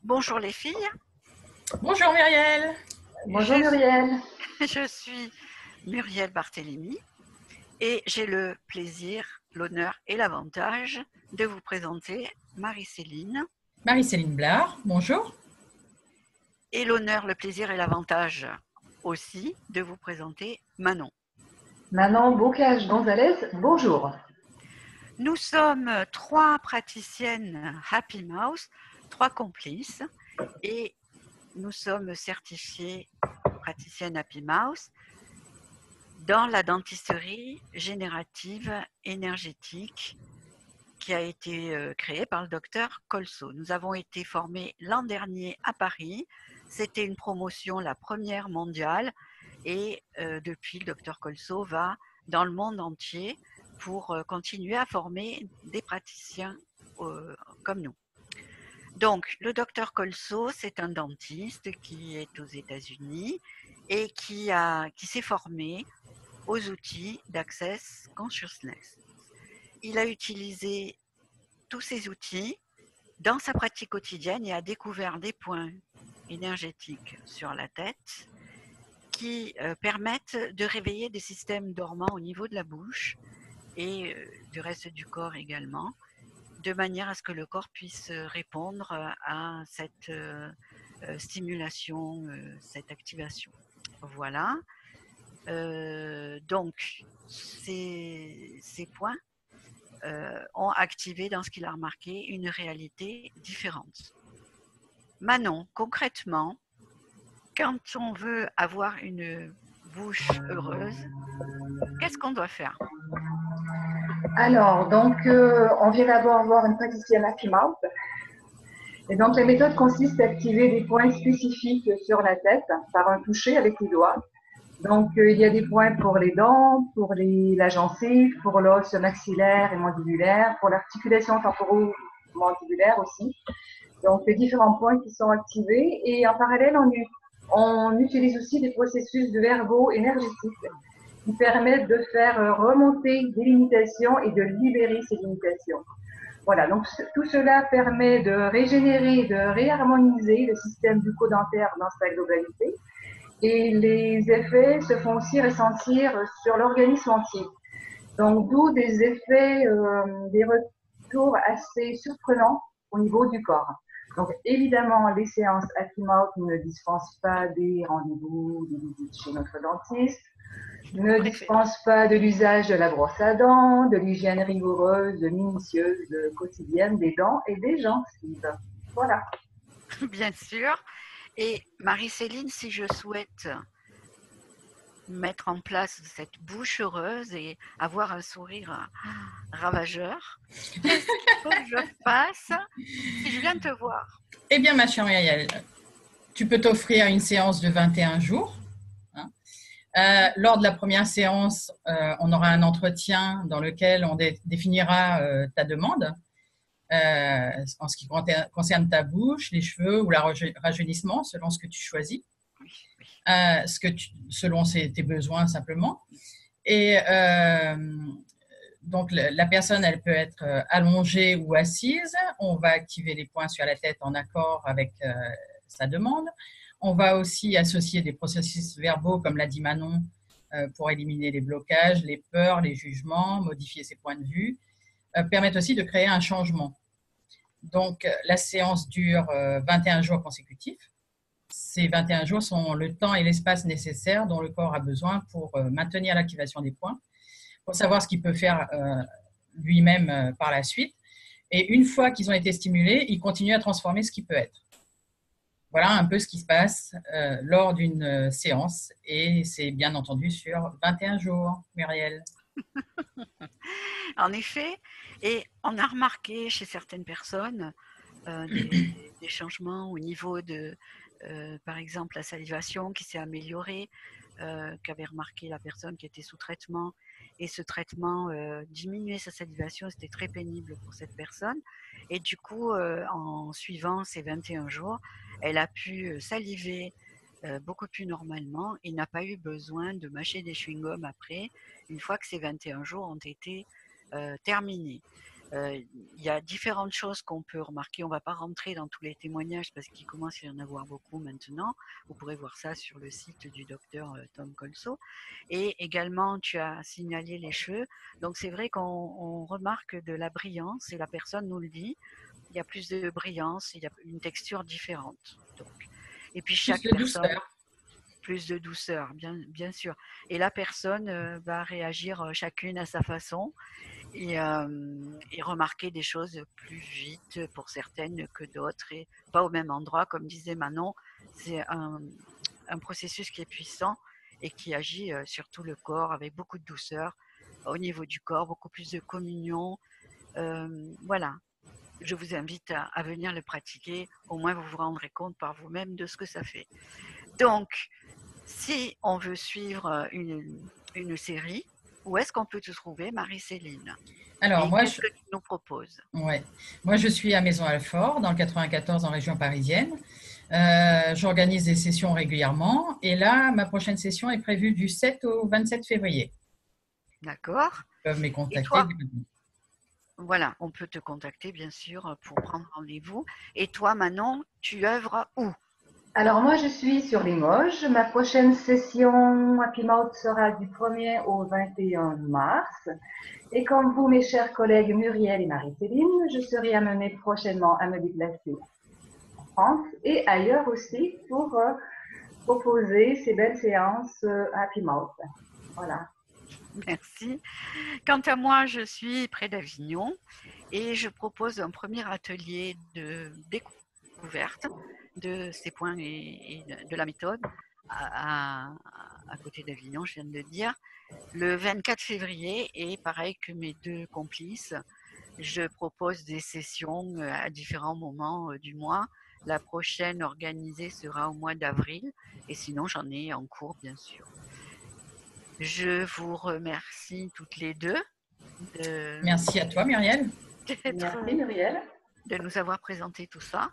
Bonjour les filles. Bonjour Muriel. Bonjour Muriel. Je suis Muriel Barthélémy et j'ai le plaisir, l'honneur et l'avantage de vous présenter Marie-Céline. Marie-Céline Blard, bonjour. Et l'honneur, le plaisir et l'avantage aussi de vous présenter Manon. Manon Bocage-Gonzalez, bonjour. Nous sommes 3 praticiennes Happy Mouse, 3 complices et nous sommes certifiées praticiennes Happy Mouse dans la dentisterie générative énergétique qui a été créée par le docteur Colso. Nous avons été formés l'an dernier à Paris. C'était une promotion, la première mondiale, et depuis, le docteur Colso va dans le monde entier pour continuer à former des praticiens comme nous. Donc, le docteur Colso, c'est un dentiste qui est aux États-Unis et qui s'est formé aux outils d'Access Consciousness. Il a utilisé tous ces outils dans sa pratique quotidienne et a découvert des points énergétiques sur la tête qui permettent de réveiller des systèmes dormants au niveau de la bouche et du reste du corps également, de manière à ce que le corps puisse répondre à cette stimulation, cette activation. Voilà. Donc, ces points ont activé dans ce qu'il a remarqué une réalité différente. Manon, concrètement, quand on veut avoir une bouche heureuse, qu'est-ce qu'on doit faire? Alors, donc, on vient d'abord voir une praticienne Happy Mouth. Et donc, la méthode consiste à activer des points spécifiques sur la tête par un toucher avec les doigts. Donc, il y a des points pour les dents, pour la gencive, pour l'os maxillaire et mandibulaire, pour l'articulation temporo-mandibulaire aussi. Donc, différents points qui sont activés. Et en parallèle, on utilise aussi des processus de verbaux énergétiques qui permettent de faire remonter des limitations et de libérer ces limitations. Voilà, donc tout cela permet de régénérer, de réharmoniser le système bucco-dentaire dans sa globalité. Et les effets se font aussi ressentir sur l'organisme entier. Donc, d'où des effets, des retours assez surprenants au niveau du corps. Donc, évidemment, les séances Happy Mouth ne dispensent pas des rendez-vous, des visites chez notre dentiste, ne dispensent pas de l'usage de la brosse à dents, de l'hygiène rigoureuse, minutieuse, quotidienne des dents et des gencives. Voilà. Bien sûr. Et Marie-Céline, si je souhaite mettre en place cette bouche heureuse et avoir un sourire ravageur, qu'est-ce qu'il faut que je fasse si je viens te voir? Eh bien, ma chère Muriel, tu peux t'offrir une séance de 21 jours. Lors de la première séance, on aura un entretien dans lequel on définira ta demande en ce qui concerne ta bouche, les cheveux ou le rajeunissement, selon ce que tu choisis, selon tes besoins simplement. Et donc, la personne, elle peut être allongée ou assise. On va activer les points sur la tête en accord avec sa demande. On va aussi associer des processus verbaux, comme l'a dit Manon, pour éliminer les blocages, les peurs, les jugements, modifier ses points de vue, permettent aussi de créer un changement. Donc, la séance dure 21 jours consécutifs. Ces 21 jours sont le temps et l'espace nécessaires dont le corps a besoin pour maintenir l'activation des points, pour savoir ce qu'il peut faire lui-même par la suite. Et une fois qu'ils ont été stimulés, il continue à transformer ce qui peut être. Voilà un peu ce qui se passe lors d'une séance. Et c'est bien entendu sur 21 jours, Muriel. En effet, et on a remarqué chez certaines personnes des changements au niveau de, par exemple, la salivation qui s'est améliorée, qu'avait remarqué la personne qui était sous traitement. Et ce traitement diminuait sa salivation, c'était très pénible pour cette personne. Et du coup, en suivant ces 21 jours, elle a pu saliver beaucoup plus normalement et n'a pas eu besoin de mâcher des chewing-gums après, une fois que ces 21 jours ont été terminés. Il y a différentes choses qu'on peut remarquer. On ne va pas rentrer dans tous les témoignages parce qu'il commence à y en avoir beaucoup maintenant. Vous pourrez voir ça sur le site du docteur Tom Colso. Et également, tu as signalé les cheveux. Donc, c'est vrai qu'on remarque de la brillance et la personne nous le dit. Il y a plus de brillance, il y a une texture différente. Donc. Et puis, chaque personne... Plus de douceur, bien sûr. Et la personne va réagir chacune à sa façon et remarquer des choses plus vite pour certaines que d'autres et pas au même endroit. Comme disait Manon, c'est un processus qui est puissant et qui agit sur tout le corps avec beaucoup de douceur au niveau du corps, beaucoup plus de communion. Voilà. Je vous invite à venir le pratiquer. Au moins, vous vous rendrez compte par vous-même de ce que ça fait. Donc, si on veut suivre une série, où est-ce qu'on peut te trouver, Marie-Céline? Alors, qu'est-ce que tu nous proposes? Ouais. Moi, je suis à Maisons-Alfort, dans le 94, en région parisienne. J'organise des sessions régulièrement. Et là, ma prochaine session est prévue du 7 au 27 février. D'accord. Ils peuvent me contacter. Voilà, on peut te contacter, bien sûr, pour prendre rendez-vous. Et toi, Manon, tu œuvres où? Alors moi, je suis sur Limoges. Ma prochaine session Happy Mouth sera du 1er au 21 mars. Et comme vous, mes chers collègues Muriel et Marie-Céline, je serai amenée prochainement à me déplacer en France et ailleurs aussi pour proposer ces belles séances Happy Mouth. Voilà. Merci. Quant à moi, je suis près d'Avignon et je propose un premier atelier de découverte de ces points et de la méthode à côté d'Avignon, je viens de le dire, le 24 février. Et pareil que mes deux complices, je propose des sessions à différents moments du mois. La prochaine organisée sera au mois d'avril et sinon j'en ai en cours, bien sûr. Je vous remercie toutes les deux. Merci à toi, Muriel. Merci, Muriel. De nous avoir présenté tout ça.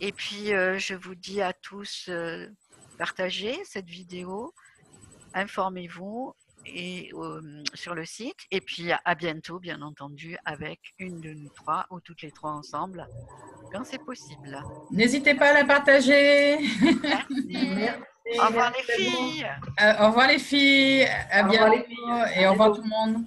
Et puis, je vous dis à tous, partagez cette vidéo, informez-vous et, sur le site. Et puis, à bientôt, bien entendu, avec une de nous trois ou toutes les trois ensemble, quand c'est possible. N'hésitez pas à la partager. Merci. Au revoir les filles. Au revoir les filles. À bientôt. Et au revoir tout le monde.